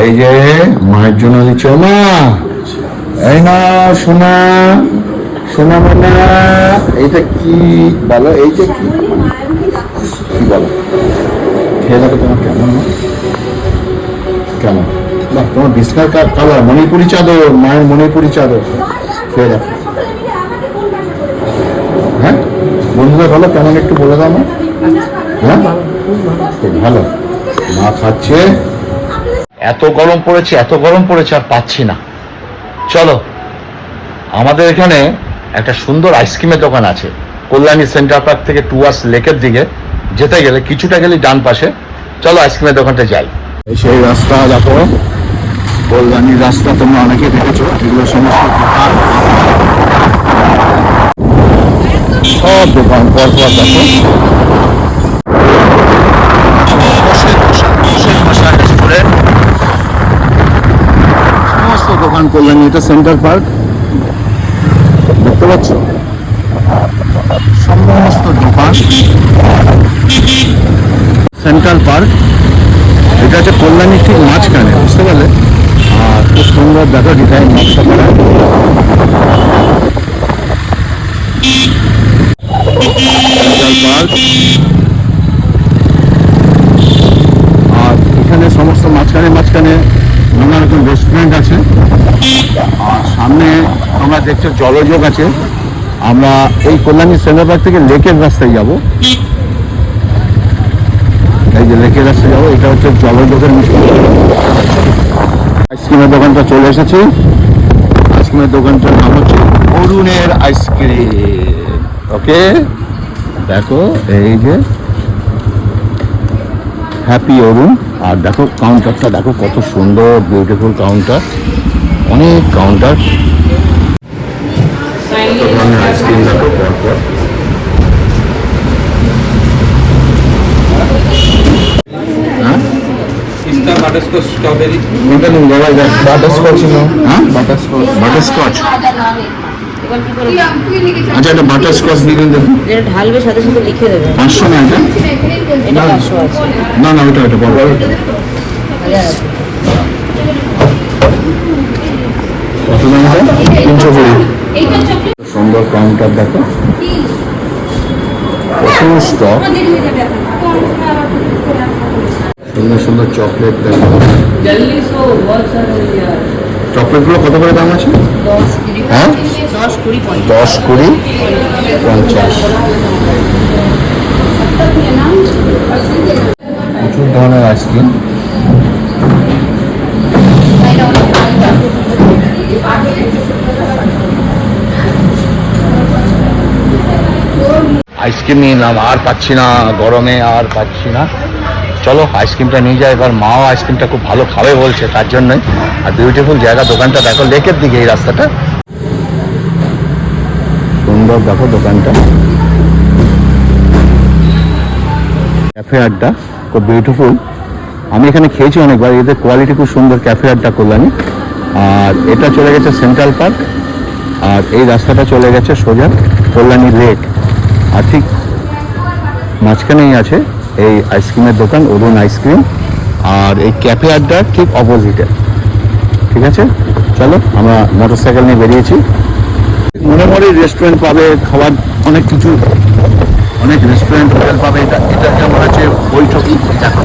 এই যে মায়ের জন্য দিচ্ছ মা, এই না সোনা সোনা মানা, এইটা কি বলো, এইটা কি কি বলো, খেয়ে দেখো তোমার কেমন, কেমন বাহ, তোমার বিস্কার কালার মণিপুরি চাদর, মায়ের মণিপুরি চাদর, খেয়ে দেখো। হ্যাঁ বন্ধুরা বলো কেমন, একটু বলে দাও না। হ্যাঁ খুব ভালো, মা খাচ্ছে। এত গরম পড়েছে, এত গরম পড়েছে আর পাচ্ছি না। চলো, আমাদের এখানে একটা সুন্দর আইসক্রিমের দোকান আছে কল্যাণী সেন্টার পার্ক থেকে টুয়ার্স লেকের দিকে যেতে গেলে কিছুটা গেলে ডান পাশে। চলো আইসক্রিমের দোকানটা যাই। সেই রাস্তা দেখো, কল্যাণীর রাস্তা, তোমরা অনেকে দেখেছো, এগুলো সমস্ত দোকান, সব দোকান পর পর দেখো, সমস্ত দোকান কল্যাণী। এটা সেন্টার পার্ক দেখতে পাচ্ছ, সমস্ত দোকান সেন্ট্রাল পার্ক। এটা হচ্ছে কল্যাণী ঠিক মাঝখানে, বুঝতে পারলে। আর খুব সুন্দর দেখো ডিজাইন নকশা করা। আর এখানে সমস্ত মাঝখানে মাঝখানে নানা রকম রেস্টুরেন্ট আছে। আর সামনে তোমরা দেখছো জলযোগ আছে। আমরা এই কল্যাণী সেন্টার পার্ক থেকে লেকের রাস্তায় যাব, এই যে লেকের রাস্তায় যাবো, এটা হচ্ছে জলযোগের মিষ্টি। আইসক্রিমের দোকানটা চলে এসেছি। আইসক্রিমের দোকানটার নাম হচ্ছে অরুণের আইসক্রিম। ওকে দেখো, এই যে হ্যাপি অরুণ। আর দেখো কাউন্টারটা দেখো কত সুন্দর, বিউটিফুল কাউন্টার, অনেক কাউন্টার, কত ধরনের আইসক্রিম দেখো পরপর। হ্যাঁ বাটারস্কচ স্ট্রবেরি বাটারস্কচ, হ্যাঁ বাটারস্কচ। আচ্ছা এটা বাটারস্কচ দিয়ে দিন, দেখুন ঢালবে সাথে সাথে লিখে দেবে। 500 না এটা? এটা 500 আছে। না না ওটা ওটা বড় কত দাম এটা? 320। সুন্দর কাউন্টার দেখো, প্রচুর স্টক, সুন্দর সুন্দর চকলেট দেখো। চকলেটগুলো কত করে দাম আছে? 10, 20, হ্যাঁ 10, 20, 50। 10, 20, 50। প্রচুর ধরনের আইসক্রিম। আইসক্রিম নিয়ে নিলাম, আর পাচ্ছি না গরমে, আর পাচ্ছি না। চলো আইসক্রিমটা নিয়ে যাই এবার। মাও আইসক্রিমটা খুব ভালো খাবে বলছে, তার জন্যই। আর বিউটিফুল জায়গা, দোকানটা দেখো লেকের দিকে, এই রাস্তাটা সুন্দর দেখো দোকানটা। ক্যাফে আড্ডা খুব বিউটিফুল, আমি এখানে খেয়েছি অনেকবার, এদের কোয়ালিটি খুব সুন্দর। ক্যাফে আড্ডা কল্যাণী। আর এটা চলে গেছে সেন্ট্রাল পার্ক, আর এই রাস্তাটা চলে গেছে সোজা কল্যাণী লেক। আর ঠিক মাঝখানেই আছে এই আইসক্রিমের দোকান অরুণ আইসক্রিম, আর এই ক্যাফে আড্ডার ঠিক অপোজিটে। ঠিক আছে, চলো আমরা মোটরসাইকেল নিয়ে বেরিয়েছি। মনে মনে রেস্টুরেন্ট পাবে, খাবার অনেক কিছু, অনেক রেস্টুরেন্ট হোটেল পাবে। এটা এটা যেমন আছে বৈঠকি, দেখো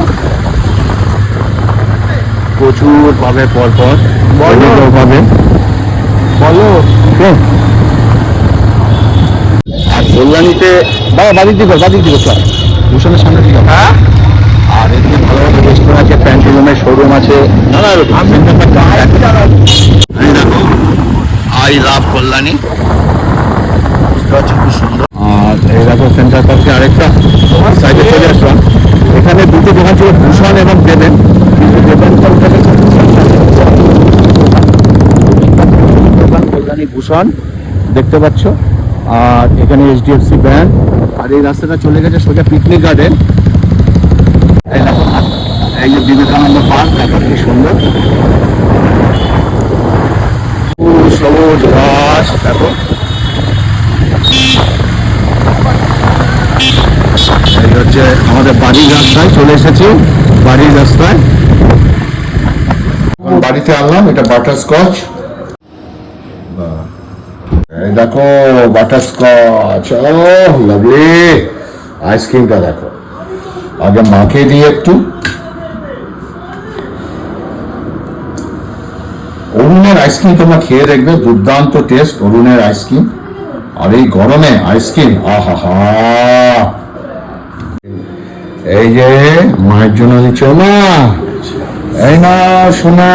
প্রচুর পাবে পরপর, পাবে বলো। আর কল্যাণীতে বাদিক দিকে চল, ভূষণের সামনে দিকে। হ্যাঁ, আর এদিকে ভালো ভালো রেস্টুরেন্ট আছে, প্যান্টিলুমের শোরুম আছে, নানা রকম। দেখো আই লাভ কল্যাণী, বুঝতে পারছি খুব সুন্দর। আর এই দেখো সেন্টার পার্কে আরেকটা সাইডে চলে আসলাম। এখানে দুটো দোকান ছিল, ভূষণ এবং দেবেন, কিন্তু দেবেন দোকান কল্যাণী ভূষণ দেখতে পাচ্ছ। আর এখানে HDFC ব্যাংক। আর এই রাস্তাটা চলে গেছে সোজা পিকনিক গার্ডেন। এই যে বিবেকানন্দ পার্ক দেখো কি সুন্দর, সবুজ ঘাস দেখো। এই হচ্ছে আমাদের বাড়ির রাস্তায় চলে এসেছি, বাড়ির রাস্তায়। বাড়িতে আনলাম, এটা বাটারস্কচ। এই দেখো বাটারস্কচ, ওহ লাভলি। আইসক্রিমটা দেখো, আগে মাকে দিয়ে একটু। অরুণের আইসক্রিম তোমরা খেয়ে দেখবে, দুর্দান্ত টেস্ট অরুণের আইসক্রিম। আর এই গরমে আইসক্রিম, আহা হা। এই যে মায়ের জন্য দিচ্ছ না, এই না সোনা,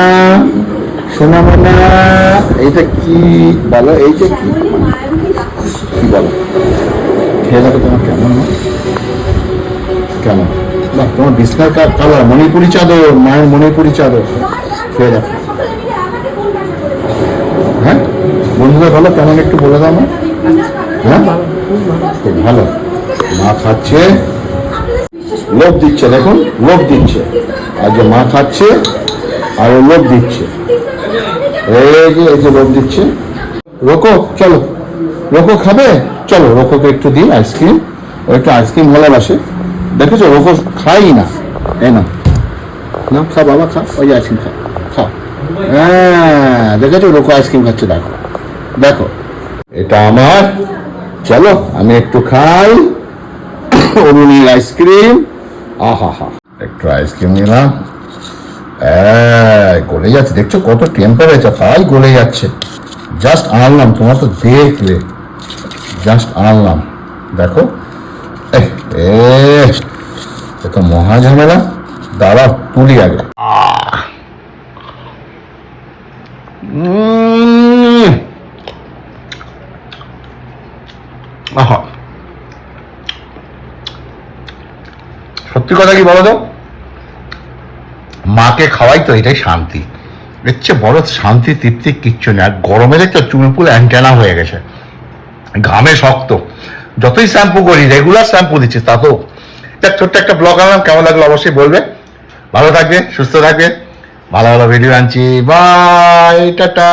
সোনা মানা। এইটা কি বলো, এইটা কি কি বলো? খেয়ে দেখো তোমার কেমন না, কেমন? বাহ, তোমার বিস্কার কালার, মণিপুরি চাদর, মায়ের মণিপুরি চাদর। খেয়ে দেখো। হ্যাঁ বন্ধুরা ভালো কেমন একটু বলে দাও না। হ্যাঁ খুব ভালো। মা খাচ্ছে, লোভ দিচ্ছে, দেখুন লোভ দিচ্ছে। আর যে মা খাচ্ছে আর ও লোভ দিচ্ছে, এই যে লোভ দিচ্ছে। রোকো চলো, রোকো খাবে, চলো রোকোকে একটু দিই আইসক্রিম। ও একটু আইসক্রিম ভালোবাসে, দেখেছো রোকো খাই না। এই না না, খা বাবা খা, ওই যে আইসক্রিম খা, খাও। হ্যাঁ দেখেছো রোকো আইসক্রিম খাচ্ছে, দেখো দেখো। এটা আমার, চলো আমি একটু খাই অরুণীর আইসক্রিম। আহা হা, একটু আইসক্রিম নিলাম। গলে যাচ্ছে, দেখছো কত টেম্পারেচার, তাই গলে যাচ্ছে। জাস্ট আনলাম, তোমার তো দেখলে, জাস্ট আনলাম, দেখো। এ তো মহা ঝামেলা, দাঁড়া তুলি আগে। আহা, সত্যি কথা কি বলো তো, মাকে খাওয়াই তো এটাই শান্তি। দেখছে বড় শান্তি তৃপ্তি কিচ্ছু নেই। আর গরমে দেখছো চুলপুল অ্যান্টেনা হয়ে গেছে, ঘামে শক্ত। যতই শ্যাম্পু করি, রেগুলার শ্যাম্পু দিচ্ছি, তা তো। ছোট্ট একটা ব্লগ আনলাম, কেমন লাগলো অবশ্যই বলবে। ভালো থাকবে, সুস্থ থাকবে, ভালো ভালো ভিডিও আনছি। Bye, tata.